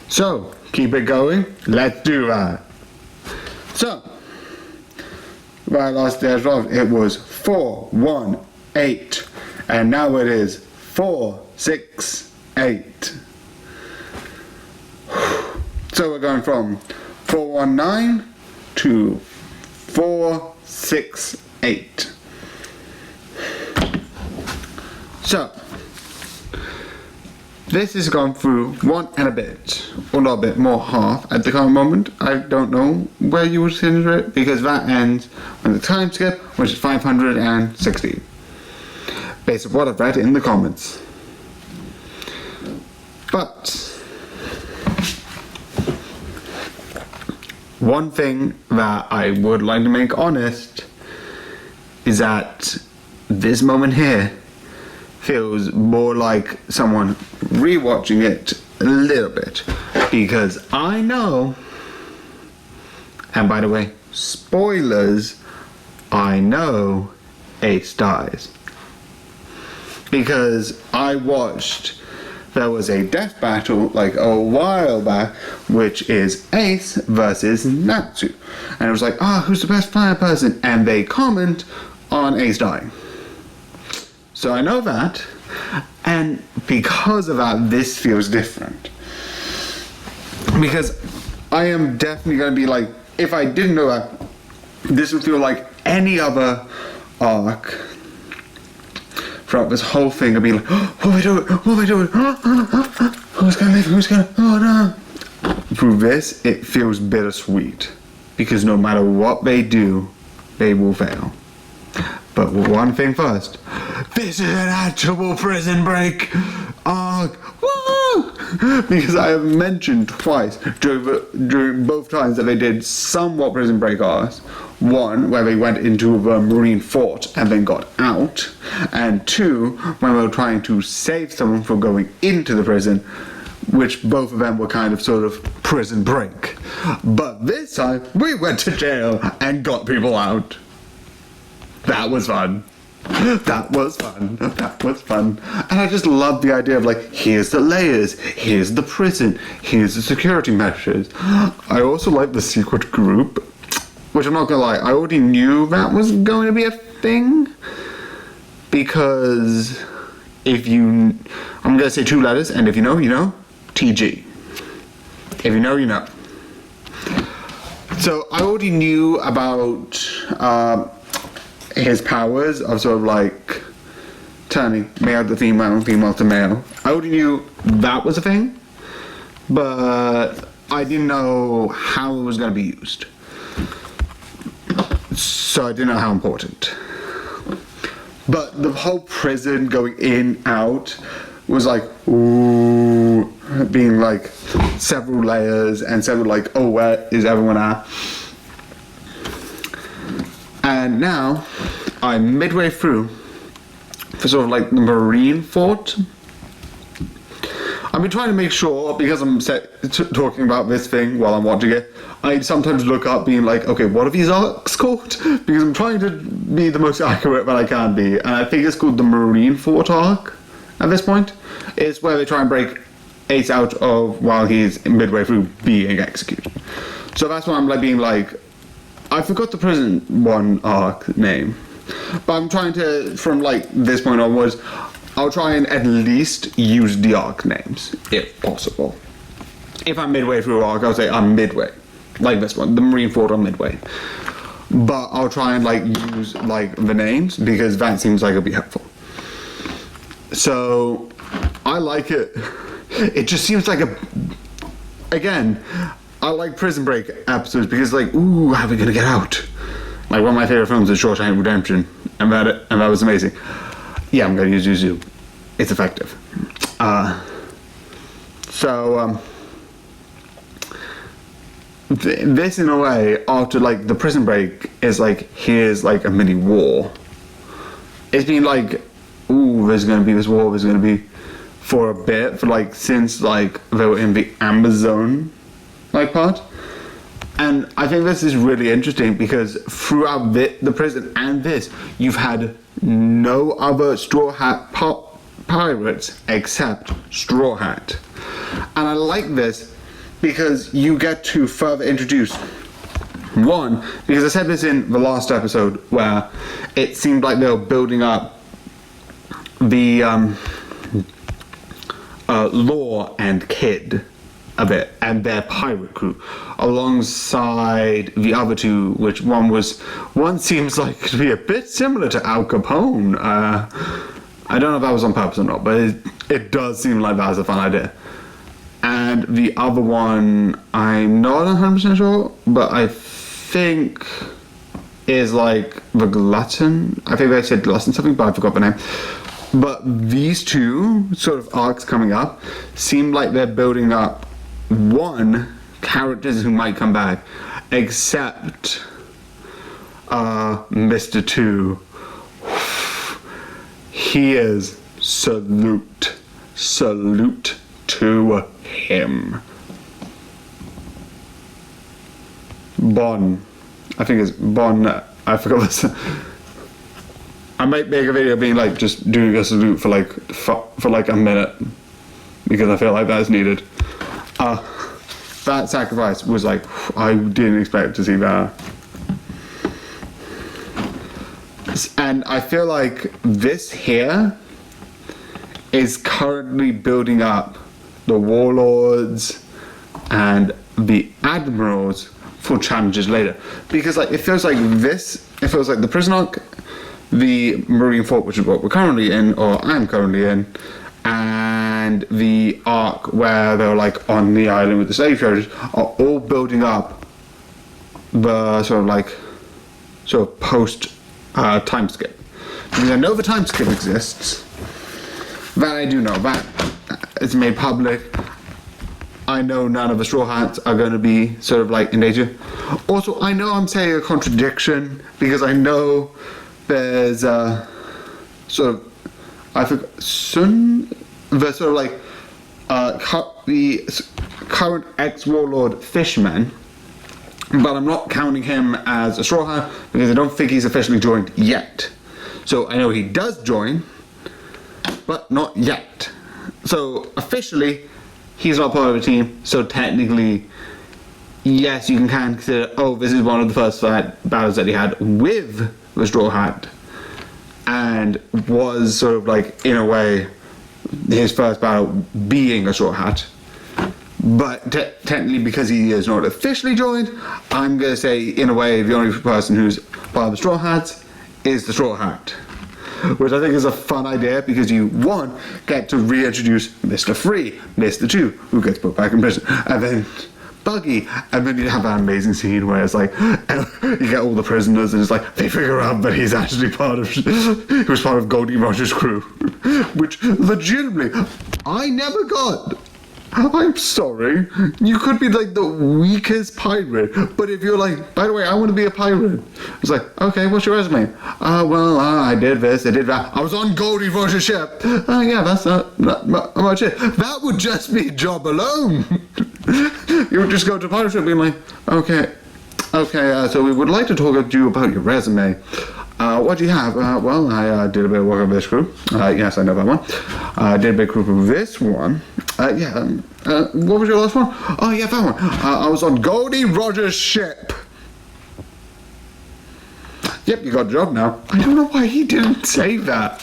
So, keep it going. Let's do that. So, when I last dared off, it was 4, 1, 8. And now it is 4, 6, 8. So we're going from 419 to 468. So this has gone through 1 and a bit, or not a bit, more half at the current moment. I don't know where you would consider it, because that ends when the time skip, which is 560. Based on what I've read in the comments. But one thing that I would like to make honest is that this moment here feels more like someone rewatching it a little bit, because I know, and by the way, spoilers, I know Ace dies, because I watched, there was a death battle like a while back, which is Ace versus Natsu, and it was like, who's the best fire person, and they comment on Ace dying. So I know that, and because of that, this feels different. Because I am definitely going to be like, if I didn't know that, this would feel like any other arc throughout this whole thing. I'd be like, what am I doing? What am I doing? Who's going to live? Who's going to... Oh no. Through this, it feels bittersweet. Because no matter what they do, they will fail. But one thing first, this is an actual Prison Break arc. Woo! Because I have mentioned twice during both times that they did somewhat Prison Break arcs. One, where they went into the Marine fort and then got out. And two, when they were trying to save someone from going into the prison, which both of them were kind of sort of Prison Break. But this time, we went to jail and got people out. That was fun. That was fun. That was fun. And I just love the idea of like, here's the layers, here's the prison, here's the security measures. I also like the secret group, which I'm not gonna lie, I already knew that was going to be a thing. Because if you, I'm gonna say 2 letters, and if you know, you know, TG. If you know, you know. So I already knew about his powers of sort of like turning male to female and female to male. I already knew that was a thing, but I didn't know how it was going to be used. So I didn't know how important. But the whole prison going in, out was like, ooh, being like several layers and several like, oh, where is everyone at? And now I'm midway through for sort of like the Marine fort. I've been trying to make sure, because I'm talking about this thing while I'm watching it, I sometimes look up being like, okay, what are these arcs called? Because I'm trying to be the most accurate that I can be, and I think it's called the Marine fort arc at this point. It's where they try and break Ace out of while he's midway through being executed. So that's why I'm like being like, I forgot the prison one arc name, but I'm trying to, from like this point onwards, I'll try and at least use the arc names, if possible. If I'm midway through arc, I'll say I'm midway. Like this one, the Marine Fort on midway. But I'll try and like use like the names, because that seems like it'll be helpful. So, I like it. It just seems like again, I like Prison Break episodes because like, ooh, how are we gonna get out? Like one of my favorite films is Shawshank Redemption, and that was amazing. Yeah, I'm gonna use Yuzu. It's effective. This in a way, after like the Prison Break, is like, here's like a mini war. It's been like, ooh, there's gonna be this war, there's gonna be for a bit, for like, since like they were in the Amazon like part. And I think this is really interesting because throughout the prison and this, you've had no other Straw Hat pirates except Straw Hat. And I like this because you get to further introduce one, because I said this in the last episode where it seemed like they were building up the Law and Kid a bit and their pirate crew alongside the other two, which one seems like to be a bit similar to Al Capone. I don't know if that was on purpose or not, but it does seem like that was a fun idea. And the other one, I'm not 100% sure, but I think is like the Glutton. I think they said Glutton something, but I forgot the name. But these two sort of arcs coming up seem like they're building up one, characters who might come back, except Mr. Two. He is salute to him. Bon, I think it's Bon. I forgot this. I might make a video being like just doing a salute for like a minute because I feel like that's needed. That sacrifice was like, I didn't expect to see that. And I feel like this here is currently building up the warlords and the admirals for challenges later. Because like it feels like the prison arc, the Marine Fort, which is what we're currently in, or I'm currently in, and the arc where they're like on the island with the slave traders are all building up the sort of post time skip. Because I know the time skip exists. That I do know. That it's made public. I know none of the Straw Hats are going to be sort of like in danger. Also, I know I'm saying a contradiction because I know there's sort of, I forgot, the sort of like the current ex-warlord Fishman, but I'm not counting him as a Straw Hat because I don't think he's officially joined yet. So I know he does join, but not yet. So officially, he's not part of the team, so technically, yes, you can consider, this is one of the first battles that he had with the Straw Hat, and was sort of like, in a way, his first battle being a Straw Hat. But technically, because he is not officially joined, I'm going to say, in a way, the only person who's part of the Straw Hats is the Straw Hat. Which I think is a fun idea because you, one, get to reintroduce Mr. Free, Mr. Two, who gets put back in prison, and then Buggy, and then you have that amazing scene where it's like, you get all the prisoners and it's like, they figure out that he's actually he was part of Goldie Roger's crew. Which, legitimately, I never got. I'm sorry, you could be like the weakest pirate, but if you're like, by the way, I want to be a pirate, it's like, okay, what's your resume? I did this, I did that, I was on Goldie Roger's ship. Yeah, that's not much it. That would just be a job alone. You would just go to a pirate ship being like, okay, so we would like to talk to you about your resume. What do you have? I did a bit of work on this crew. Yes, I know that one. I did a bit of work on this one. What was your last one? Oh, yeah, that one. I was on Goldie Roger's ship. Yep, you got a job now. I don't know why he didn't say that.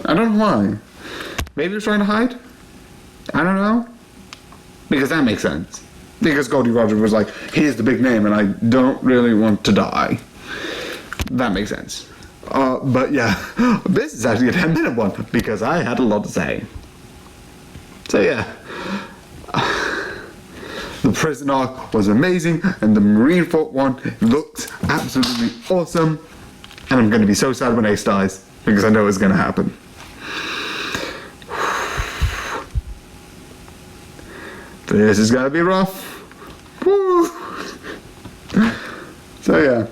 I don't know why. Maybe he was trying to hide? I don't know. Because that makes sense. Because Goldie Roger was like, here's the big name and I don't really want to die. That makes sense. But yeah, this is actually a 10-minute one because I had a lot to say. So yeah, the prison arc was amazing and the Marine Fort one looked absolutely awesome, and I'm going to be so sad when Ace dies because I know it's going to happen. This is going to be rough. Woo. So yeah,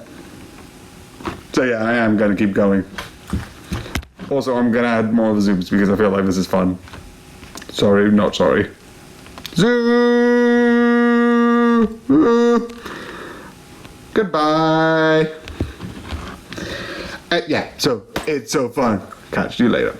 I am going to keep going. Also, I'm going to add more of the zooms because I feel like this is fun. Sorry, not sorry. Zoom! Goodbye! Yeah, so it's so fun. Catch you later.